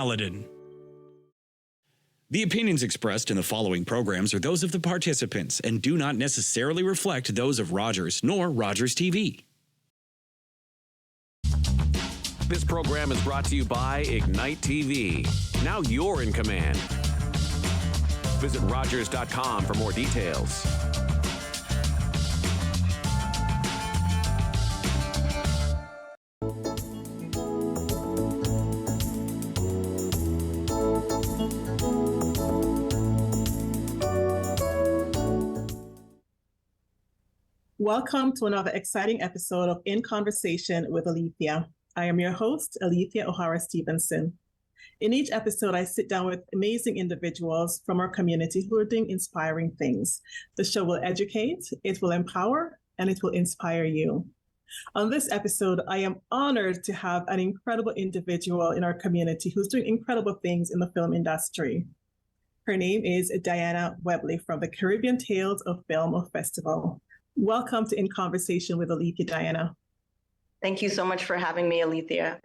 Dufferin-Caledon. The opinions expressed in the following programs are those of the participants and do not necessarily reflect those of Rogers nor Rogers TV. This program is brought to you by Ignite TV. Now you're in command. Visit Rogers.com for more details. Welcome to another exciting episode of In Conversation with Alethia. I am your host, Alethia O'Hara-Stephenson. In each episode, I sit down with amazing individuals from our community who are doing inspiring things. The show will educate, it will empower, and it will inspire you. On this episode, I am honored to have an incredible individual in our community who's doing incredible things in the film industry. Her name is Diana Webley from the Caribbean Tales of Film Festival. Welcome to In Conversation with Alethia, Diana. Thank you so much for having me, Alethia.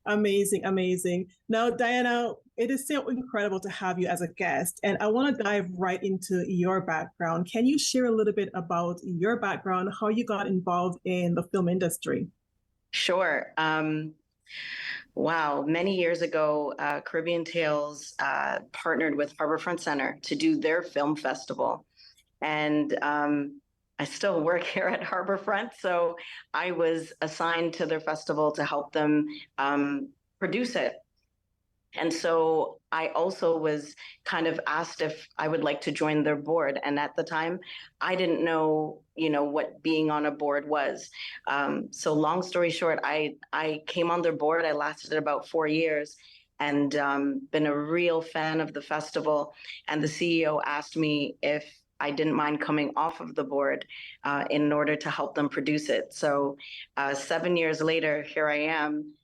Amazing, amazing. Now, Diana, it is so incredible to have you as a guest, and I want to dive right into your background. Can you share a little bit about your background, how you got involved in the film industry? Sure. Wow. Many years ago, Caribbean Tales partnered with Harborfront Center to do their film festival. And I still work here at Harborfront, so I was assigned to their festival to help them produce it. And so I also was kind of asked if I would like to join their board. And at the time, I didn't know, what being on a board was. So long story short, I came on their board. I lasted about 4 years and been a real fan of the festival. And the CEO asked me if I didn't mind coming off of the board in order to help them produce it. So 7 years later, here I am,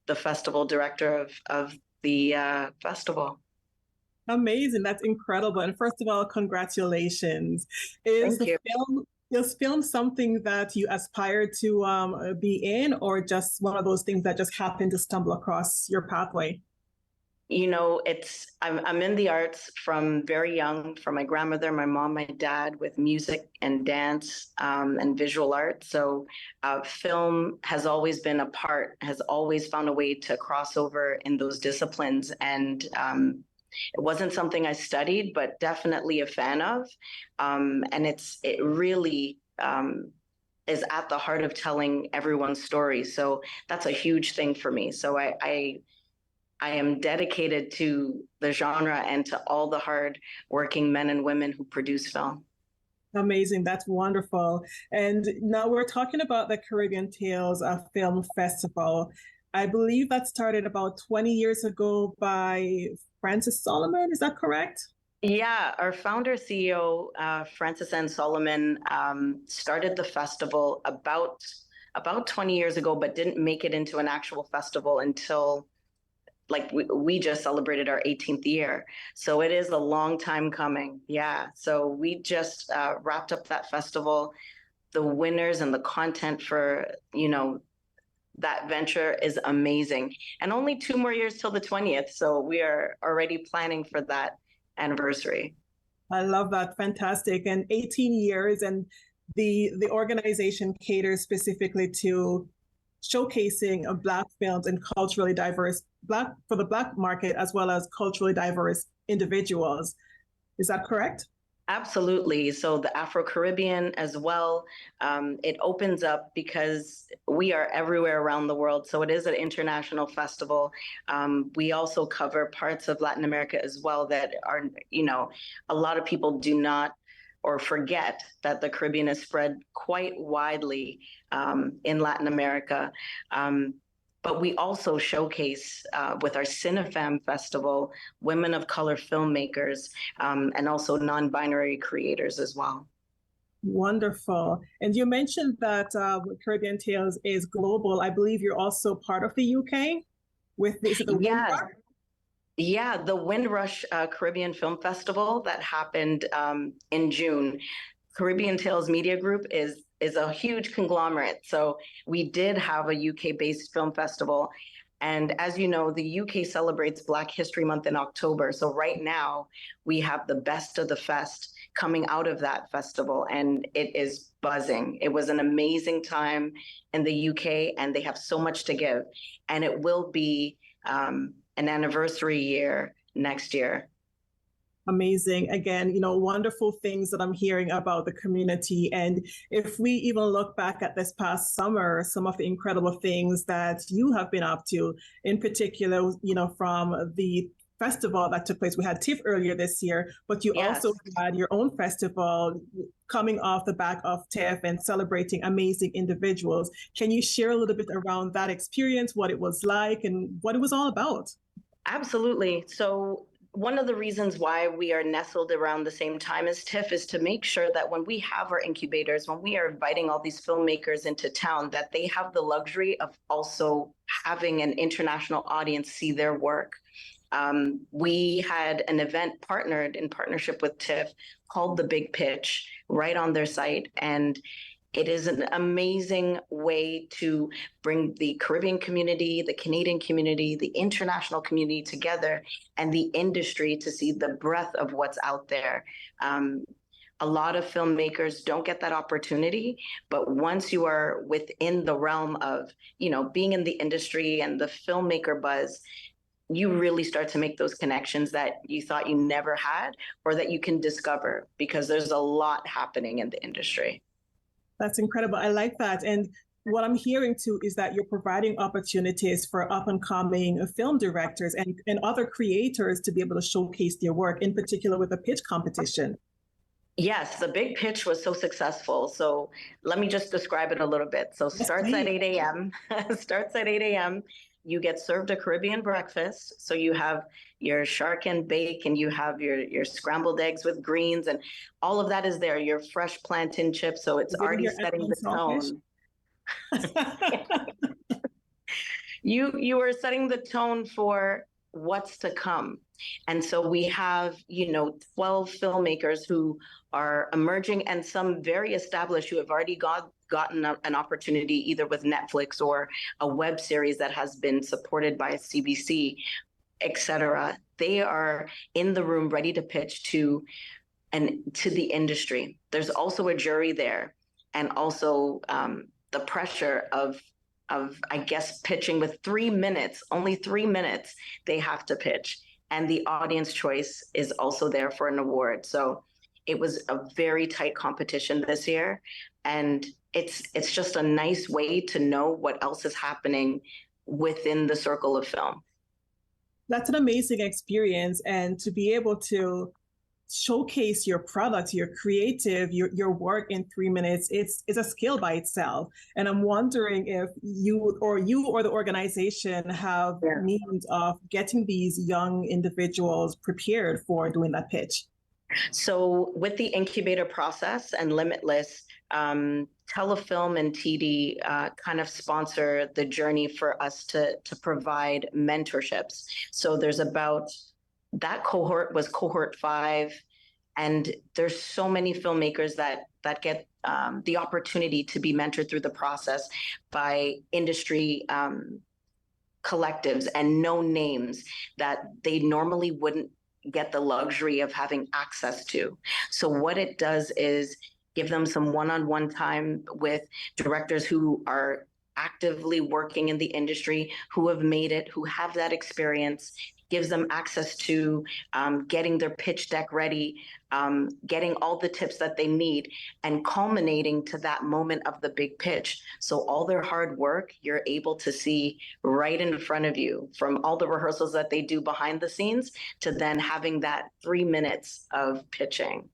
the festival director of the festival. Amazing. That's incredible. And first of all, congratulations. Thank you. Is film something that you aspire to be in, or just one of those things that just happened to stumble across your pathway? I'm in the arts from very young, from my grandmother, my mom, my dad, with music and dance and visual art. So film has always been has always found a way to cross over in those disciplines. And it wasn't something I studied, but definitely a fan of. And it really is at the heart of telling everyone's story. So that's a huge thing for me. So I am dedicated to the genre and to all the hard-working men and women who produce film. Amazing. That's wonderful. And now we're talking about the Caribbean Tales Film Festival. I believe that started about 20 years ago by Francis Solomon. Is that correct? Yeah, our founder CEO, Francis N. Solomon, started the festival about 20 years ago, but didn't make it into an actual festival until we just celebrated our 18th year. So it is a long time coming. Yeah. So we just wrapped up that festival. The winners and the content for, that venture is amazing. And only 2 more years till the 20th. So we are already planning for that anniversary. I love that. Fantastic. And 18 years, and the organization caters specifically to showcasing of Black films and culturally diverse for the Black market, as well as culturally diverse individuals. Is that correct? Absolutely. So the Afro-Caribbean as well, it opens up because we are everywhere around the world. So it is an international festival. We also cover parts of Latin America as well that are, a lot of people do not or forget that the Caribbean is spread quite widely in Latin America. But we also showcase with our Cinefam Festival, women of color filmmakers and also non-binary creators as well. Wonderful. And you mentioned that Caribbean Tales is global. I believe you're also part of the UK with the Windrush? Yeah, the Windrush Caribbean Film Festival that happened in June. Caribbean Tales Media Group is a huge conglomerate. So we did have a UK-based film festival, And as you know, the UK celebrates Black History Month in October. So right now we have the best of the fest coming out of that festival, and it is buzzing. It was an amazing time in the UK, and they have so much to give. And it will be an anniversary year next year. Amazing. Again, wonderful things that I'm hearing about the community. And if we even look back at this past summer, some of the incredible things that you have been up to, in particular, from the festival that took place. We had TIFF earlier this year, but you also had your own festival coming off the back of TIFF and celebrating amazing individuals. Can you share a little bit around that experience, what it was like and what it was all about? Absolutely. So one of the reasons why we are nestled around the same time as TIFF is to make sure that when we have our incubators, when we are inviting all these filmmakers into town, that they have the luxury of also having an international audience see their work. We had an event partnered in partnership with TIFF called The Big Pitch right on their site. And it is an amazing way to bring the Caribbean community, the Canadian community, the international community together, and the industry to see the breadth of what's out there. A lot of filmmakers don't get that opportunity, but once you are within the realm of, being in the industry and the filmmaker buzz, you really start to make those connections that you thought you never had or that you can discover, because there's a lot happening in the industry. That's incredible. I like that. And what I'm hearing too is that you're providing opportunities for up and coming film directors and other creators to be able to showcase their work, in particular with the pitch competition. Yes, the Big Pitch was so successful. So let me just describe it a little bit. So starts at 8 a.m. starts at 8 a.m. You get served a Caribbean breakfast. So you have your shark and bake, and you have your scrambled eggs with greens, and all of that is there. Your fresh plantain chips. So it's already setting the tone. You are setting the tone for what's to come. And so we have, 12 filmmakers who are emerging, and some very established who have already gotten an opportunity either with Netflix or a web series that has been supported by CBC, etc. They are in the room ready to pitch to the industry. There's also a jury there, and also the pressure of I guess pitching with 3 minutes, only 3 minutes they have to pitch. And the audience choice is also there for an award. So it was a very tight competition this year. And it's just a nice way to know what else is happening within the circle of film. That's an amazing experience. And to be able to showcase your product, your creative, your work in 3 minutes, it's a skill by itself. And I'm wondering if you or the organization have means of getting these young individuals prepared for doing that pitch. So with the incubator process and Limitless, Telefilm and TD kind of sponsor the journey for us to provide mentorships. So there's about, that cohort was cohort 5, and there's so many filmmakers that get the opportunity to be mentored through the process by industry collectives and known names that they normally wouldn't get the luxury of having access to. So what it does is give them some one-on-one time with directors who are actively working in the industry, who have made it, who have that experience, gives them access to getting their pitch deck ready, getting all the tips that they need, and culminating to that moment of the big pitch. So all their hard work, you're able to see right in front of you, from all the rehearsals that they do behind the scenes to then having that 3 minutes of pitching.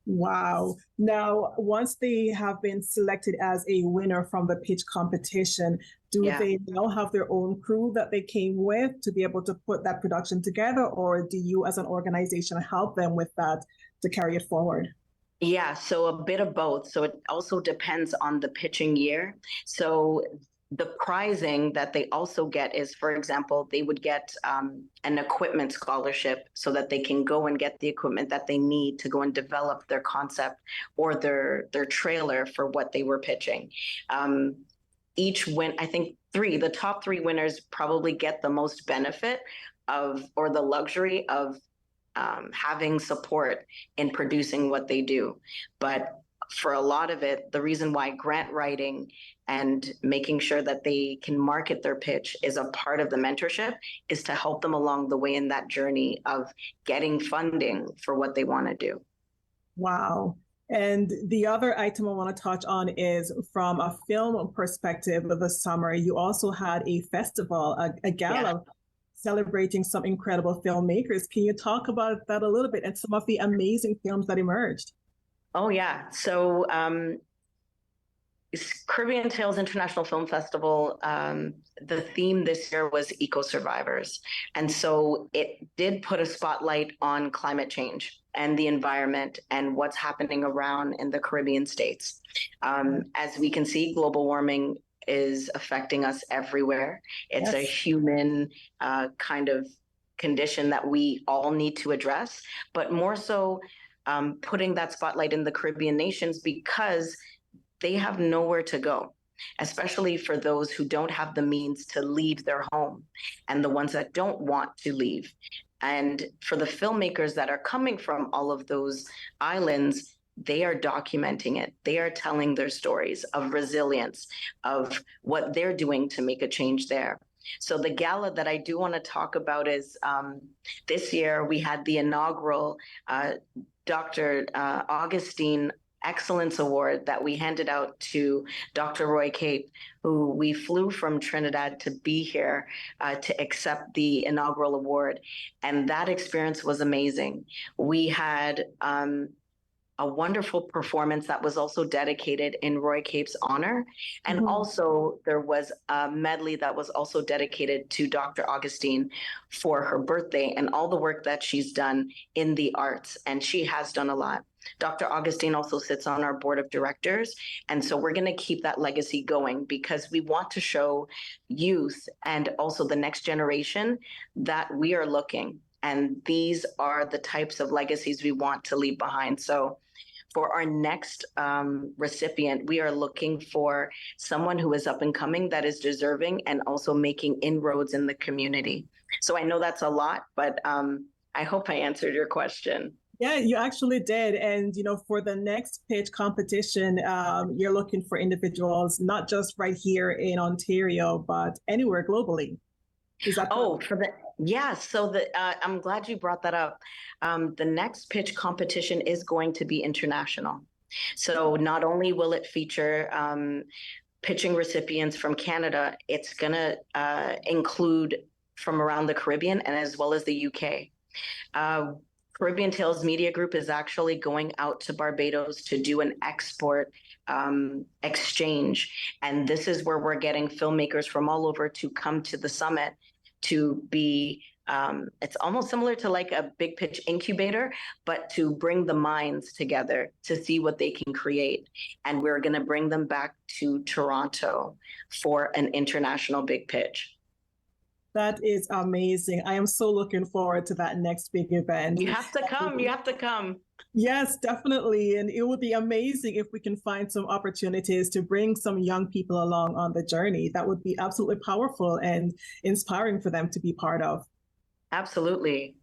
Wow. Now, once they have been selected as a winner from the pitch competition, do they now have their own crew that they came with to be able to put that production together? Or do you as an organization help them with that to carry it forward? Yeah, so a bit of both. So it also depends on the pitching year. So the prizing that they also get is, for example, they would get an equipment scholarship so that they can go and get the equipment that they need to go and develop their concept or their trailer for what they were pitching. I think the top three winners probably get the most benefit of, or the luxury of, having support in producing what they do. But for a lot of it, the reason why grant writing and making sure that they can market their pitch is a part of the mentorship is to help them along the way in that journey of getting funding for what they want to do. Wow. And the other item I want to touch on is from a film perspective of the summer, you also had a festival, a gala celebrating some incredible filmmakers. Can you talk about that a little bit and some of the amazing films that emerged? Oh, yeah. So Caribbean Tales International Film Festival, the theme this year was Eco Survivors. And so it did put a spotlight on climate change and the environment and what's happening around in the Caribbean states. As we can see, global warming is affecting us everywhere. It's a human kind of condition that we all need to address, but more so putting that spotlight in the Caribbean nations because they have nowhere to go, especially for those who don't have the means to leave their home and the ones that don't want to leave. And for the filmmakers that are coming from all of those islands, they are documenting it. They are telling their stories of resilience, of what they're doing to make a change there. So the gala that I do want to talk about is this year we had the inaugural Dr. Augustine Excellence Award that we handed out to Dr. Roy Cape, who we flew from Trinidad to be here to accept the inaugural award. And that experience was amazing. We had a wonderful performance that was also dedicated in Roy Cape's honor. And also there was a medley that was also dedicated to Dr. Augustine for her birthday and all the work that she's done in the arts. And she has done a lot. Dr. Augustine also sits on our board of directors. And so we're going to keep that legacy going because we want to show youth and also the next generation that we are looking. And these are the types of legacies we want to leave behind. So for our next recipient, we are looking for someone who is up and coming, that is deserving, and also making inroads in the community. So I know that's a lot, but I hope I answered your question. Yeah, you actually did. And, you know, for the next pitch competition, you're looking for individuals, not just right here in Ontario, but anywhere globally. Is that so I'm glad you brought that up. The next pitch competition is going to be international. So not only will it feature pitching recipients from Canada, it's going to include from around the Caribbean and as well as the UK. Caribbean Tales Media Group is actually going out to Barbados to do an export exchange. And this is where we're getting filmmakers from all over to come to the summit to be, it's almost similar to like a big pitch incubator, but to bring the minds together to see what they can create. And we're going to bring them back to Toronto for an international big pitch. That is amazing. I am so looking forward to that next big event. You have to come. You have to come. Yes, definitely. And it would be amazing if we can find some opportunities to bring some young people along on the journey. That would be absolutely powerful and inspiring for them to be part of. Absolutely.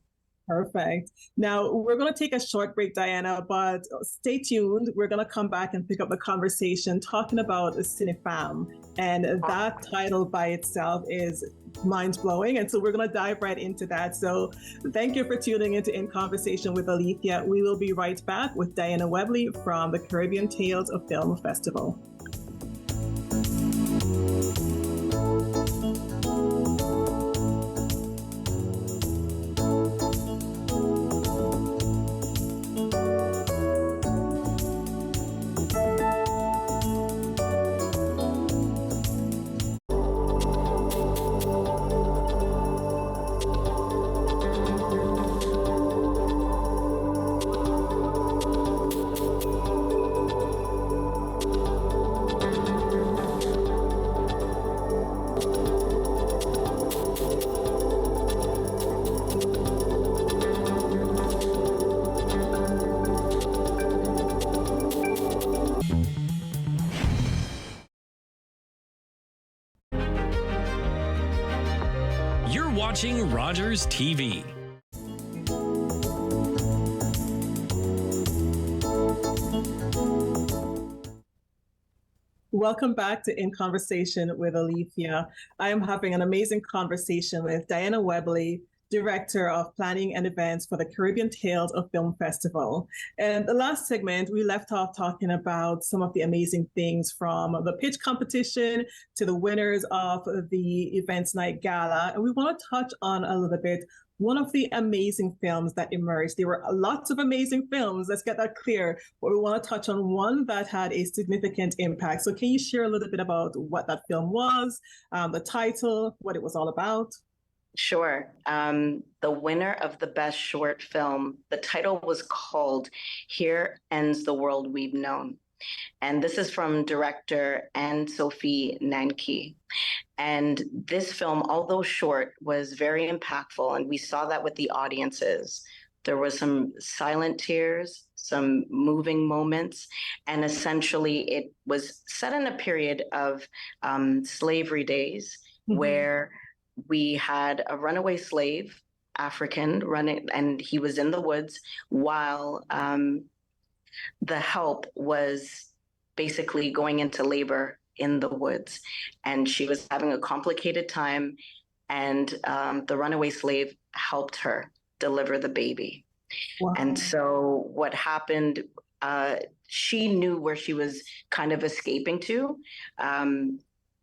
Perfect. Now, we're going to take a short break, Diana, but stay tuned. We're going to come back and pick up the conversation talking about Cinefam. And that title by itself is mind-blowing. And so we're going to dive right into that. So thank you for tuning into In Conversation with Alethia. We will be right back with Diana Webley from the Caribbean Tales of Film Festival. watching Rogers TV. Welcome back to In Conversation with Alethia. I am having an amazing conversation with Diana Webley, Director of Planning and Events for the Caribbean Tales of Film Festival. And the last segment, we left off talking about some of the amazing things from the pitch competition to the winners of the Events Night Gala. And we want to touch on a little bit one of the amazing films that emerged. There were lots of amazing films, let's get that clear, but we want to touch on one that had a significant impact. So can you share a little bit about what that film was, the title, what it was all about? Sure. The winner of the Best Short Film, the title was called Here Ends the World We've Known. And this is from director Anne-Sophie Nanki. And this film, although short, was very impactful. And we saw that with the audiences. There was some silent tears, some moving moments. And essentially, it was set in a period of slavery days where we had a runaway slave, African, running, and he was in the woods while the help was basically going into labor in the woods. And she was having a complicated time, and the runaway slave helped her deliver the baby. Wow. And so what happened, she knew where she was kind of escaping to.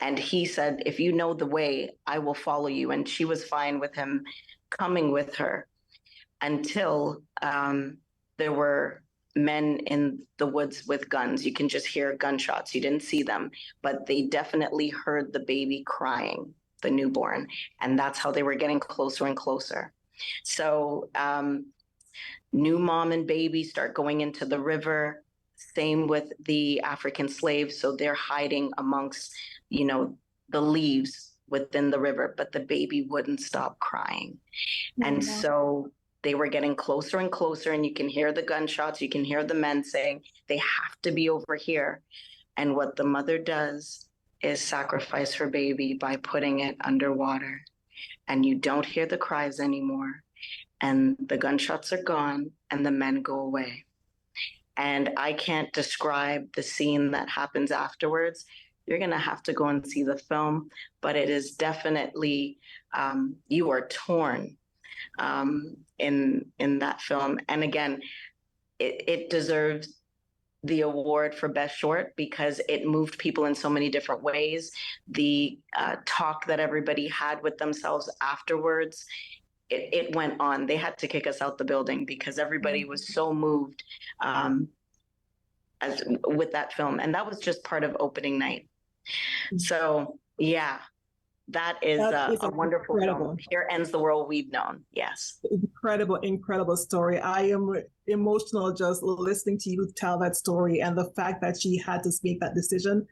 And he said, if you know the way, I will follow you. And she was fine with him coming with her until there were men in the woods with guns. You can just hear gunshots. You didn't see them, but they definitely heard the baby crying, the newborn. And that's how they were getting closer and closer. So new mom and baby start going into the river. Same with the African slaves. So they're hiding amongst, the leaves within the river, but the baby wouldn't stop crying. And so they were getting closer and closer, and you can hear the gunshots. You can hear the men saying, they have to be over here. And what the mother does is sacrifice her baby by putting it underwater. And you don't hear the cries anymore. And the gunshots are gone, and the men go away. And I can't describe the scene that happens afterwards. You're going to have to go and see the film, but it is definitely, you are torn in that film. And again, it deserves the award for Best Short because it moved people in so many different ways. The talk that everybody had with themselves afterwards, it went on. They had to kick us out the building because everybody was so moved with that film. And that was just part of opening night. So, yeah, that is a wonderful film. Here Ends the World We've Known. Yes. Incredible story. I am emotional just listening to you tell that story, and the fact that she had to make that decision.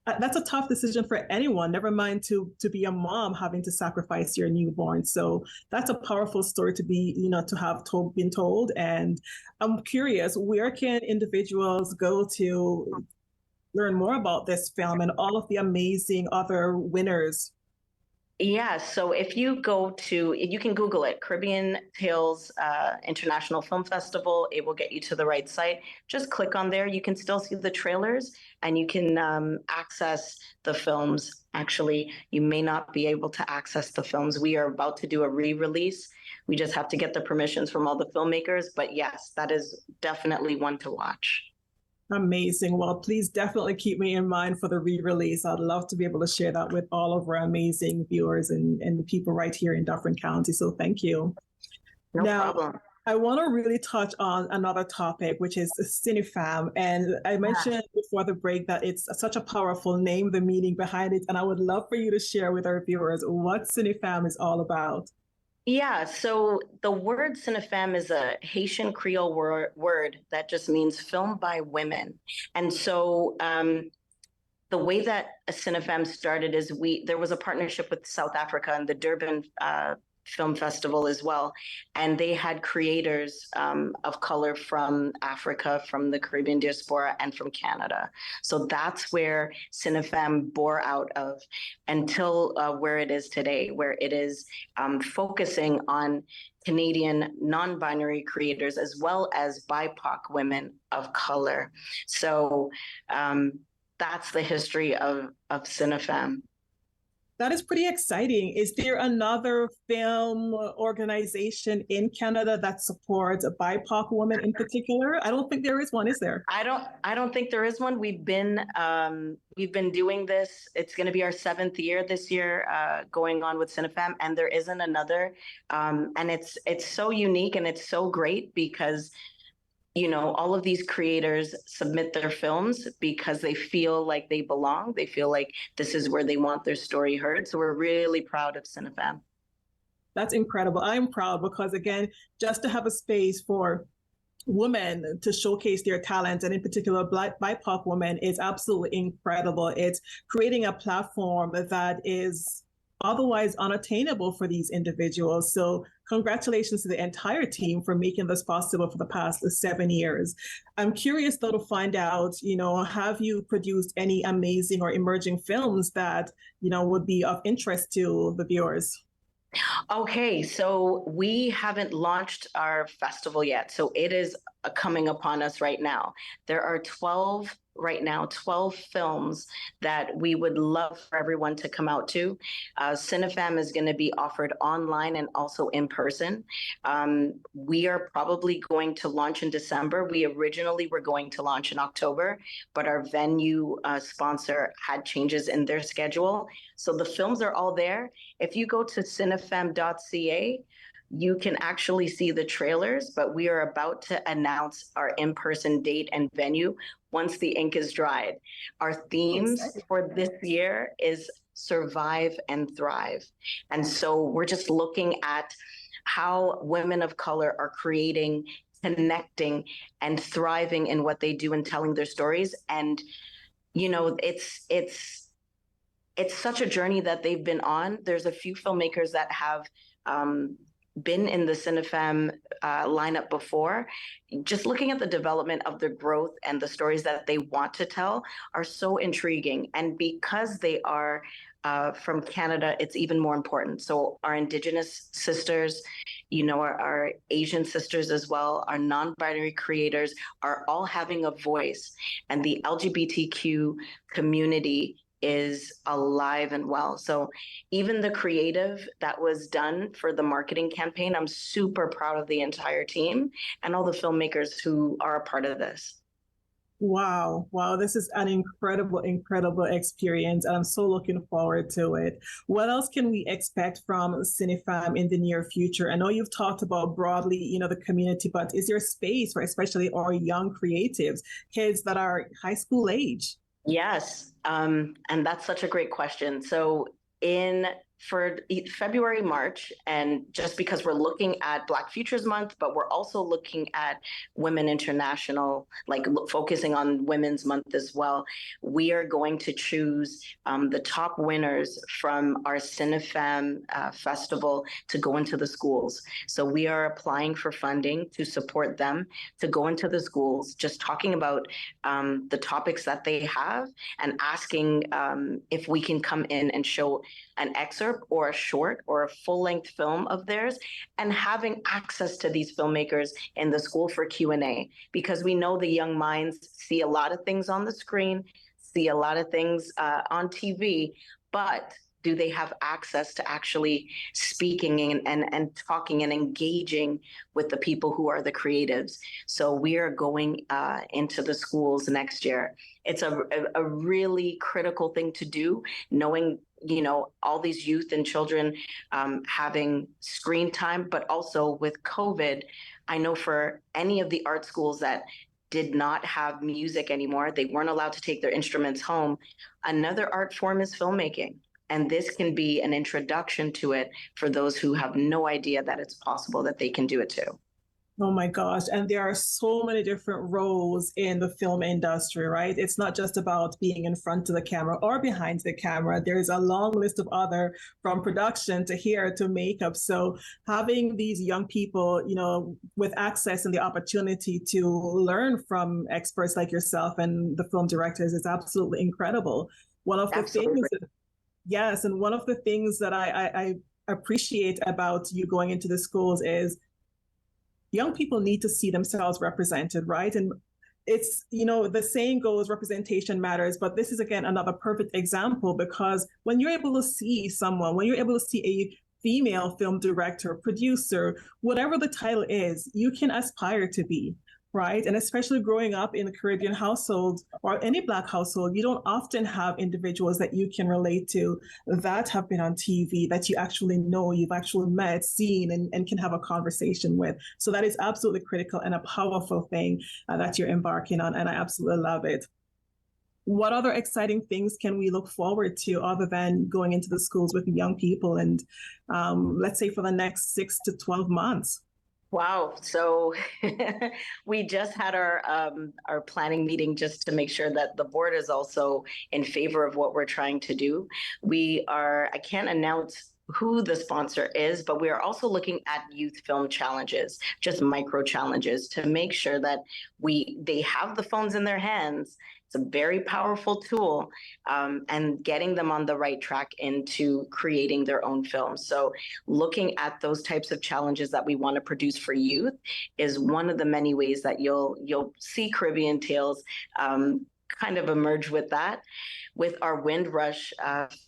That's a tough decision for anyone, never mind to be a mom having to sacrifice your newborn. So that's a powerful story to be, to have been told. And I'm curious, where can individuals go to learn more about this film and all of the amazing other winners? Yeah, so if you you can Google it, Caribbean Tales International Film Festival. It will get you to the right site. Just click on there. You can still see the trailers and you can access the films. Actually, you may not be able to access the films. We are about to do a re-release. We just have to get the permissions from all the filmmakers. But yes, that is definitely one to watch. Amazing. Well, please definitely keep me in mind for the re-release. I'd love to be able to share that with all of our amazing viewers and the people right here in Dufferin County. So thank you. No problem. I want to really touch on another topic, which is Cinefam. And I mentioned before the break that it's such a powerful name, the meaning behind it. And I would love for you to share with our viewers what Cinefam is all about. Yeah, so the word Cinefam is a Haitian Creole word that just means film by women. And so the way that a Cinefam started is there was a partnership with South Africa and the Durban film festival as well. And they had creators of color from Africa, from the Caribbean diaspora, and from Canada. So that's where Cinefam bore out of until where it is today, where it is focusing on Canadian non-binary creators as well as BIPOC women of color. So that's the history of Cinefam. That is pretty exciting. Is there another film organization in Canada that supports BIPOC women in particular? I don't think there is one, is there? I don't think there is one. We've been doing this. It's going to be our 7th year this year, going on with Cinefam, and there isn't another. And it's so unique and it's so great because all of these creators submit their films because they feel like they belong. They feel like this is where they want their story heard. So we're really proud of Cinefam. That's incredible. I'm proud because, again, just to have a space for women to showcase their talents, and in particular BIPOC women, is absolutely incredible. It's creating a platform that is otherwise unattainable for these individuals. So congratulations to the entire team for making this possible for the past 7 years. I'm curious though to find out, have you produced any amazing or emerging films that, would be of interest to the viewers? Okay, so we haven't launched our festival yet. So it is coming upon us right now. There are 12 films that we would love for everyone to come out to. Cinefam is going to be offered online and also in person. We are probably going to launch in December. We originally were going to launch in October, but our venue sponsor had changes in their schedule. So the films are all there. If you go to cinefam.ca, you can actually see the trailers, but we are about to announce our in-person date and venue once the ink is dried. Our themes for this year is survive and thrive. And so we're just looking at how women of color are creating, connecting, and thriving in what they do and telling their stories. And, it's such a journey that they've been on. There's a few filmmakers that have been in the Cinefam lineup before. Just looking at the development of their growth and the stories that they want to tell are so intriguing. And because they are from Canada, it's even more important. So our Indigenous sisters, our Asian sisters as well, our non-binary creators are all having a voice. And the LGBTQ community is alive and well. So even the creative that was done for the marketing campaign, I'm super proud of the entire team and all the filmmakers who are a part of this. Wow. This is an incredible experience. And I'm so looking forward to it. What else can we expect from Cinefam in the near future? I know you've talked about broadly, the community, but is there space for especially our young creatives, kids that are high school age? Yes, and that's such a great question. So for February, March, and just because we're looking at Black Futures Month, but we're also looking at Women International, focusing on Women's Month as well, we are going to choose the top winners from our Cinefam festival to go into the schools. So we are applying for funding to support them to go into the schools, just talking about the topics that they have and asking if we can come in and show an excerpt or a short or a full-length film of theirs, and having access to these filmmakers in the school for Q&A, because we know the young minds see a lot of things on the screen, see a lot of things on TV, but do they have access to actually speaking and talking and engaging with the people who are the creatives? So we are going into the schools next year. It's a really critical thing to do, knowing all these youth and children having screen time, but also with COVID, I know for any of the art schools that did not have music anymore, they weren't allowed to take their instruments home. Another art form is filmmaking. And this can be an introduction to it for those who have no idea that it's possible that they can do it too. Oh my gosh. And there are so many different roles in the film industry, right? It's not just about being in front of the camera or behind the camera. There's a long list of other, from production to hair to makeup. So having these young people, with access and the opportunity to learn from experts like yourself and the film directors is absolutely incredible. One of the Absolutely. things, yes, and one of the things that I appreciate about you going into the schools is young people need to see themselves represented, right? And it's, the saying goes, representation matters, but this is, again, another perfect example, because when you're able to see someone, when you're able to see a female film director, producer, whatever the title is, you can aspire to be, right? And especially growing up in a Caribbean household or any Black household, you don't often have individuals that you can relate to that have been on TV, that you actually know, you've actually met, seen, and can have a conversation with. So that is absolutely critical and a powerful thing that you're embarking on. And I absolutely love it. What other exciting things can we look forward to other than going into the schools with young people and let's say for the next 6 to 12 months? Wow. So we just had our planning meeting just to make sure that the board is also in favor of what we're trying to do. I can't announce who the sponsor is, but we are also looking at youth film challenges, just micro challenges, to make sure that they have the phones in their hands. It's a very powerful tool, and getting them on the right track into creating their own films. So looking at those types of challenges that we want to produce for youth is one of the many ways that you'll see Caribbean Tales kind of emerge with that. With our Windrush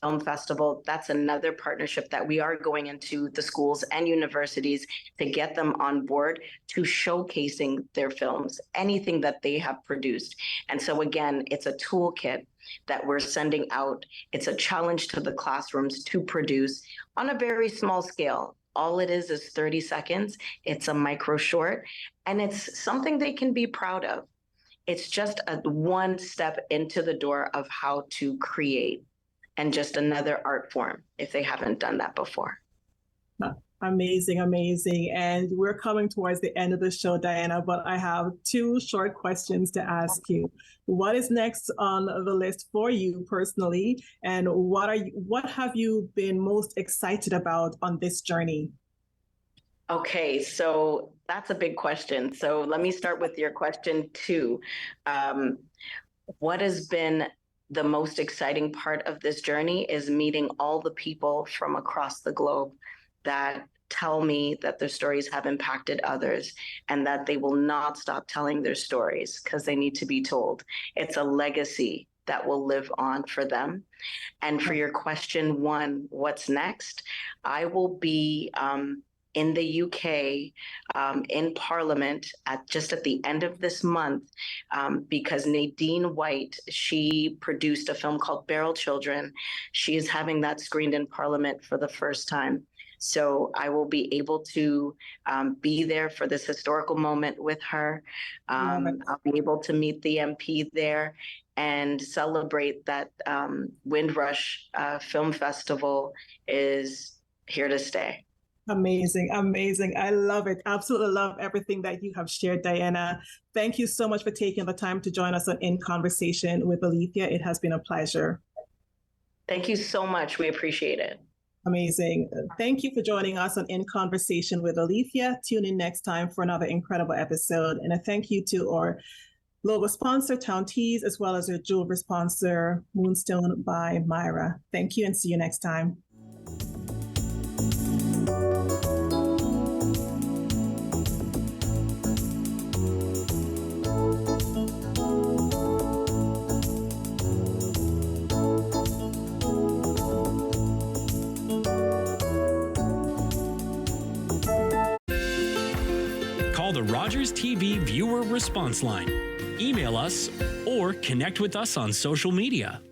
Film Festival, that's another partnership that we are going into the schools and universities to get them on board to showcasing their films, anything that they have produced. And so again, it's a toolkit that we're sending out. It's a challenge to the classrooms to produce on a very small scale. All it is 30 seconds. It's a micro short, and it's something they can be proud of. It's just one step into the door of how to create, and just another art form if they haven't done that before. Amazing, amazing. And we're coming towards the end of the show, Diana, but I have 2 short questions to ask you. What is next on the list for you personally? And what have you been most excited about on this journey? Okay, so that's a big question. So let me start with your question 2. What has been the most exciting part of this journey is meeting all the people from across the globe that tell me that their stories have impacted others and that they will not stop telling their stories because they need to be told. It's a legacy that will live on for them. And for your question 1, what's next? I will be in the UK in Parliament at the end of this month, because Nadine White, she produced a film called Barrel Children. She is having that screened in Parliament for the first time. So I will be able to be there for this historical moment with her. I'll be able to meet the MP there and celebrate that Windrush Film Festival is here to stay. Amazing, amazing. I love it. Absolutely love everything that you have shared, Diana. Thank you so much for taking the time to join us on In Conversation with Alethia. It has been a pleasure. Thank you so much. We appreciate it. Amazing. Thank you for joining us on In Conversation with Alethia. Tune in next time for another incredible episode. And a thank you to our logo sponsor, Town Teas, as well as our jewelry sponsor, Moonstone by Myra. Thank you and see you next time. Call the Rogers TV Viewer Response Line. Email us or connect with us on social media.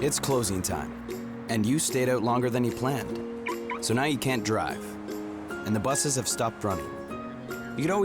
It's closing time, and you stayed out longer than you planned. So now you can't drive, and the buses have stopped running. You could always